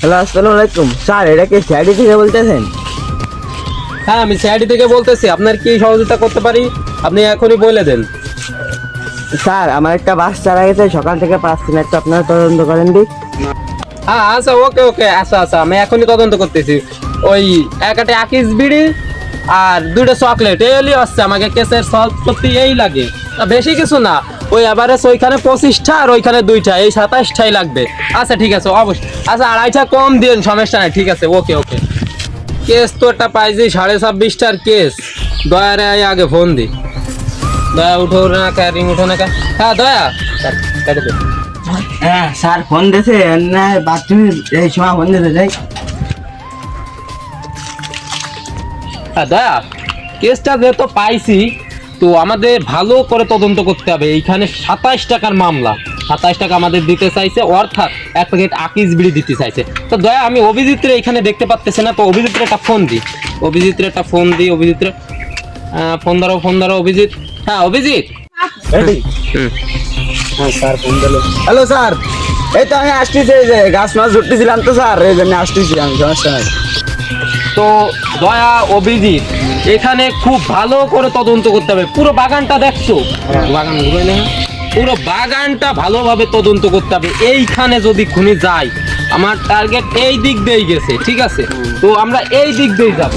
Hello, আসসালামু আলাইকুম sir. এটা কি সিআইডি থেকে বলতেছেন? হ্যাঁ, আমি সিআইডি থেকে বলতেছি। আপনার কি সহযোগিতা করতে পারি আপনি এখনই বলে দেন। স্যার, আমার একটা বাস চালা গেছে, সকাল থেকে পাচ্ছি না, একটু আপনারা তদন্ত করেন দিক। হ্যাঁ আচ্ছা, ওকে ওকে, আচ্ছা আচ্ছা, আমি এখনই তদন্ত করতেছি। ওই একটা আকিস বিড়ি আর দুটো চকলেট এই হলেই হচ্ছে, আমাকে কেসের সলভ করতে এই লাগে, তা বেশি কিছু না। ওই এভারেজ ওইখানে 25টা আর ওইখানে 2টা, এই 27টাই লাগবে। আচ্ছা ঠিক আছে, অবশ্যই। আচ্ছা, 2.5টা কম দিন, সমস্যা নাই, ঠিক আছে, ওকে ওকে। কেস তো একটা পাইছি 26.5টার কেস। দয়ারে আগে ফোন দি। দয়া উঠো না, রিং উঠো না। হ্যাঁ দয়া, কেটে দে। হ্যাঁ স্যার, ফোন দিয়েছে না? বাথরুমে এই সময় ফোন দিতে যাই। হ্যাঁ দয়া, কেসটা যেহেতু পাইছি, তো আমাদের ভালো করে তদন্ত করতে হবে। এইখানে 27 টাকার মামলা, 27 টাকা আমাদের দিতে চাইছে, অর্থাৎ এক প্যাকেট আকিস বিড়ি দিতে চাইছে। তো দয়া, আমি অভিজিৎরে এখানে দেখতে পাচ্তেছি না, তো অভিজিৎরে একটা ফোন দিই। অভিজিৎরে ফোন ধরো অভিজিৎ। হ্যাঁ অভিজিৎ। হুম। হ্যাঁ স্যার, ফোন দিল। হ্যালো স্যার, এই তো আমি আসতেছি, এই যে গাছ মাছ ধরতেছিলাম তো স্যার, এই জন্য আসতেছি আমি, সমস্যা নাই। তো দয়া, অভিজিৎ, এখানে খুব ভালো করে তদন্ত করতে হবে। পুরো বাগানটা দেখছো? বাগান ঘুরে না, পুরো বাগানটা ভালোভাবে তদন্ত করতে হবে। এইখানে যদি খুনি যায়, আমার টার্গেট এই দিক দিয়েই গেছে, ঠিক আছে? তো আমরা এই দিক দিয়েই যাব।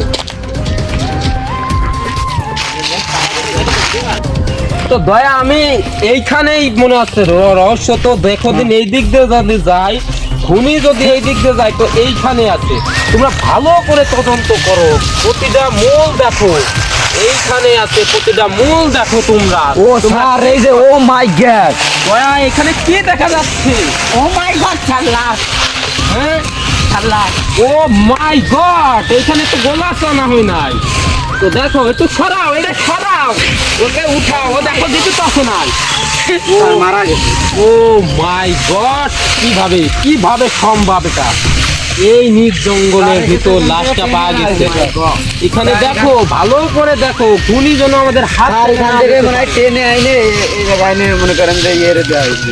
তো দয়া, আমি এইখানেই মনে হচ্ছে রহস্য। তো দেখো দিন, এই দিক দিয়ে যদি যাই, খুনি যদি এই দিক দিয়ে যায়, তো এইখানে আছে। তোমরা ভালো করে তদন্ত করো, প্রতিটা মূল দেখো, এইখানে আছে, প্রতিটা মূল দেখো তোমরা। ও স্যার, এই যে, ও মাই গড, দয়া, এখানে কি দেখা যাচ্ছে? ও মাই গড, ছাড়লাম। হ্যাঁ, ও মাই গড, এখানে তো গোলা চানা হয় নাই। তো দেখো, একটু সরাও, এটা সরাও, ওকে উঠাও। ও দেখো, দিতে তখন নাই, মারা গেছে। ও মাই গড, কিভাবে সম্ভব এটা? এই নিজ জঙ্গলের ভিতর লাশটা পাওয়া গেছে। এখানে দেখো, ভালো করে দেখো, খুনি যেন আমাদের হাত এখান থেকে মনে হয় টেনে আইনে এই জায়গায় নিয়ে মনে করেন যে ইয়ে দেওয়া হয়েছে।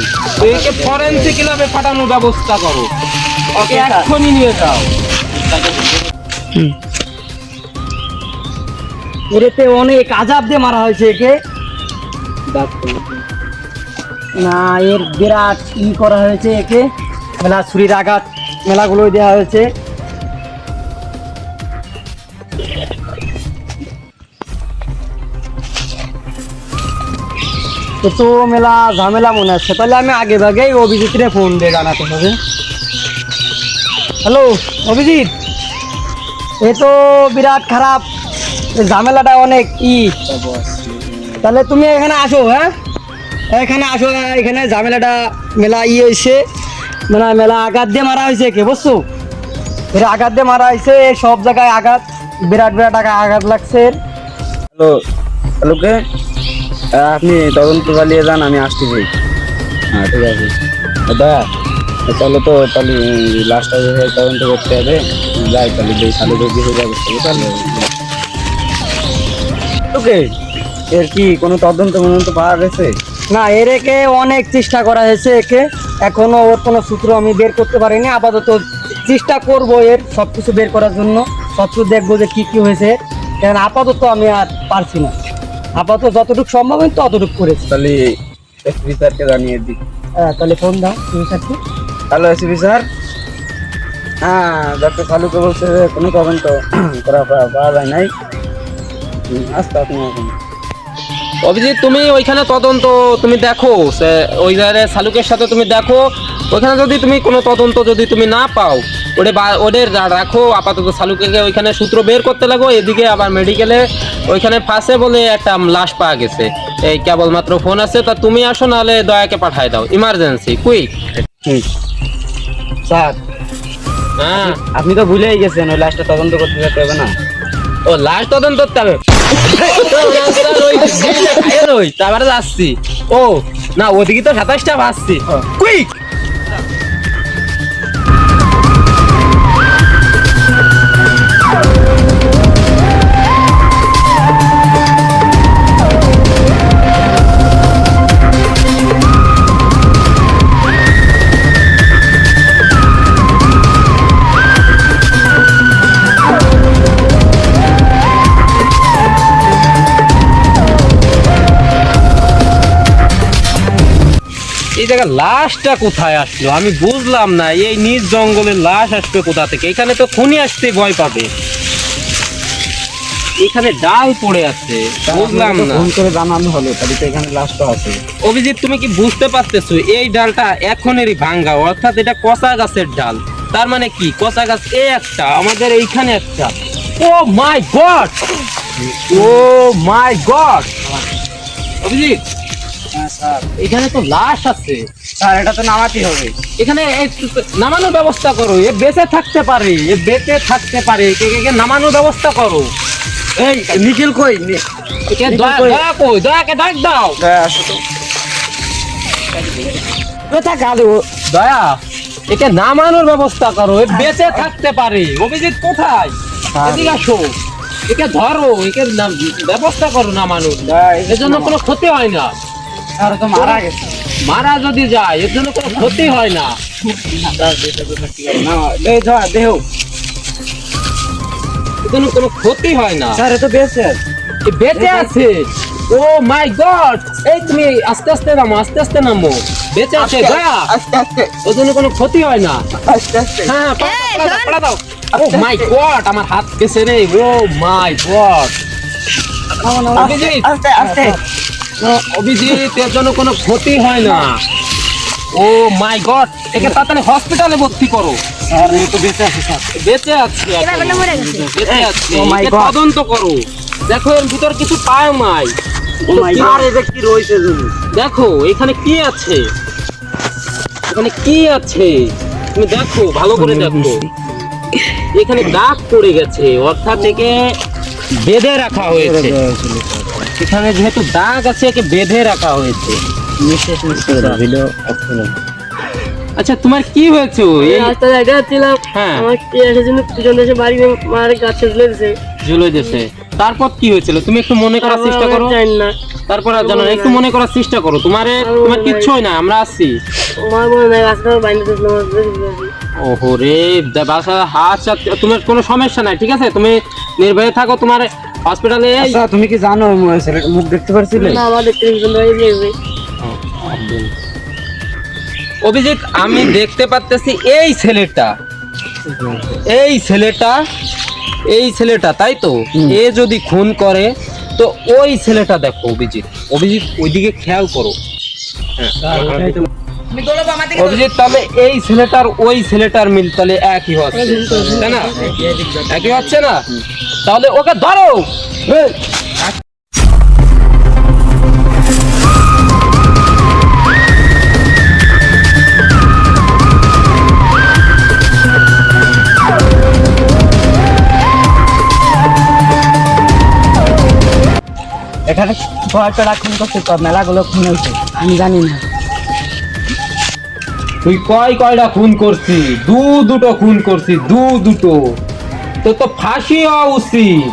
একে ফরেনসিক ল্যাবে পাঠানোর ব্যবস্থা করো, ওকে Okay, sir. এক্ষুনি নিয়ে যাও। এতে অনেক আজাব দিয়ে মারা হয়েছে একে। না, এর বিরাট করা হয়েছে একে, মেলা ছুরির আঘাত মেলাগুলো দেওয়া হয়েছে। তো মেলা ঝামেলা মনে হচ্ছে, তাহলে আমি আগে ভাগেই অভিজিৎরে ফোন দিয়ে জানাতে হবে। হ্যালো অভিজিৎ, এ তো বিরাট খারাপ, ঝামেলাটা অনেক তাহলে তুমি এখানে আসো। হ্যাঁ, এখানে আসো, এখানে ঝামেলাটা মেলা হয়েছে, মানে মেলা আঘাত দিয়ে মারা হয়েছে কে, বুঝছো? এর আঘাত দিয়ে মারা হয়েছে, সব জায়গায় আঘাত, বিরাট বিরাট আঘাত লাগছে। হ্যালো হ্যালো, কে? আপনি তদন্ত চালিয়ে যান, আমি আসতেছি। হ্যাঁ ঠিক আছে দাদা, তাহলে তো তাহলে লাস্টটা তদন্ত করতে হবে। যাই তাহলে, যে সালে যদি হয়ে যাবে তাহলে। ওকে, এর কি কোনো তদন্ত পাওয়া গেছে? না, একে অনেক চেষ্টা করা হয়েছে, একে এখনো ওর কোনো সূত্র আমি বের করতে পারিনি। আপাতত চেষ্টা করব এর সব কিছু বের করার জন্য, সব কিছু দেখবো যে কি হয়েছে। কারণ আপাতত আমি আর পারছি না, আপাতত যতটুকু সম্ভব হয় ততটুকু করেছি। তাহলে এসপি স্যারকে জানিয়ে দিই। হ্যাঁ, তাহলে ফোন দাও এসপি স্যারকে। Hello SP sir. হ্যাঁ, ডক্টর সালুকে বলছে যে কোনো তদন্ত পাওয়া যায় নাই। আচ্ছা, আপনি এখন অভিজিৎ, তুমি ওইখানে তদন্ত তুমি দেখো, ওই জায়গায় শালুকের সাথে তুমি দেখো, ওইখানে যদি তুমি কোনো তদন্ত যদি তুমি না পাও, ওদের রাখো আপাতত। শালুকে ওইখানে সূত্র বের করতে লাগো। এদিকে আবার মেডিকেলে ওইখানে ফাঁসে বলে একটা লাশ পাওয়া গেছে, এই কেবলমাত্র ফোন আছে। তা তুমি আসো, নাহলে দয়াকে পাঠায় দাও, ইমার্জেন্সি কুইক। স্যার, হ্যাঁ আপনি তো ভুলেই গেছেন, ওই লাশটা তদন্ত করতে যেতে হবে না? ও লাশ তদন্ত করতে হবে? তারপরে যাচ্ছি। ও না, ওদিকে তো 27টা ভাসছি, কুইক। জায়গায় লাশটা কোথায় আসলো আমি বুঝলাম না, এই নিজ জঙ্গলের লাশ আসবে কোথা থেকে? এখানে তো খুনি আসতে ভয় পাবে। এখানে ডাল পড়ে আছে, বুঝলাম না। ফোন করে জানানো হলো, তাহলে তো এখানে লাশটা আছে। অভিজিৎ তুমি কি বুঝতে পারতেছো এই ডালটা এখনেরই ভাঙ্গা, অর্থাৎ এটা কচা গাছের ডাল। তার মানে কি, কচা গাছ এই একটা, আমাদের এইখানে একটা। ও মাই গড, ও মাই গড। অভিজিৎ হ্যাঁ স্যার। এখানে তো লাশ আছে। স্যার এটা তো নামাতেই হবে। এখানে নামানোর ব্যবস্থা করো, এ বেঁচে থাকতে পারে, এ বেঁচে থাকতে পারে, কে নামানোর ব্যবস্থা করো। এই নিখিল কই? একে দয়াকে ডাক দাও। আসো তো। কোথা গেল? দয়া, একে নামানোর ব্যবস্থা করো, এ বেঁচে থাকতে পারে। অভিজিৎ কোথায়? এদিকে আসো, একে ধরো, একে ব্যবস্থা করো নামানোর। এর জন্য কোনো ক্ষতি হয় না। স্যার তো মারা গেছে। মারা যদি যায় এর জন্য কোনো ক্ষতি হয় না। না এই ধর দেহ। এর জন্য কোনো ক্ষতি হয় না। স্যার এ তো বেঁচে আছে। এ বেঁচে আছে। ও মাই গড, এই তুমি আস্তে আস্তে নামো, আস্তে আস্তে নামো। বেঁচে আছে দয়া, আস্তে আস্তে ওর জন্য কোনো ক্ষতি হয় না। আস্তে আস্তে। হ্যাঁ, পাড়া দাও। ও মাই গড, আমার হাত কেসে রে। ও মাই গড। অভিজিৎ, আস্তে আস্তে। অভিজিৎ, এর জন্য কোনো ক্ষতি হয় না। ও মাই গড, একে তাড়াতাড়ি হসপিটালে ভর্তি করো। স্যার এ তো বেঁচে আছে স্যার। বেঁচে আছে এখনো। বেঁচে আছে। Oh my একে God. তদন্ত করো, দেখো এর ভিতর কিছু পায় নাই। স্যার এটা কি রয়েছে জানি? দেখো এখানে কি আছে, এখানে কি আছে তুমি দেখো, ভালো করে দেখো। এখানে দাগ পড়ে গেছে, অর্থাৎ একে বেঁধে রাখা হয়েছে। এখানে যেহেতু দাগ আছে, একে বেঁধে রাখা হয়েছে। নিঃশ্বাস নিচ্ছে ভিডিও অক্ষণ। আচ্ছা তোমার কি হয়েছে? এই রাস্তা জায়গা ছিলাম, হ্যাঁ, আমার কি একটা জন্য পিছন দেশে বাড়ি মার গাছে ঝুলে গেছে। ঝুলে গেছে। তারপর কি হয়েছিল তুমি একটু মনে করার চেষ্টা করো। জানি না, তারপর আর জানো না, একটু মনে করার চেষ্টা করো। তোমার কিচ্ছু হয় না, আমরা আছি। আমার মনে নাই রাস্তা বাইরে দিয়েছিলাম। ওহো রে, বাসা। আচ্ছা তোমার কোনো সমস্যা নাই, ঠিক আছে, তুমি নির্ভয়ে থাকো। তোমার হসপিটালে আচ্ছা তুমি কি জানো ছেলেটার মুখ দেখতে পারছিলে? না, আমার দেখতে পিছন বাড়ি দিয়েছে। অভিজিৎ, আমি দেখতে পাচ্তেছি এই ছেলেটা, এই ছেলেটা, এই ছেলেটা, তাই তো? এ যদি খুন করে তো ওই ছেলেটা দেখো। অভিজিৎ, অভিজিৎ ওইদিকে খেয়াল করো। অভিজিৎ, তাহলে এই ছেলেটার ওই ছেলেটার মিল তাহলে একই হচ্ছে, তাই না? একই হচ্ছে না? তাহলে ওকে ধরো। এখানে কয়েকটা খুন করছে তো, মেলাগুলো খুন হয়েছে, আমি জানি না। তুই কয়টা খুন করছি? দুটো খুন করছি, দুটো। তো ফাঁসি হওয়া উচিত।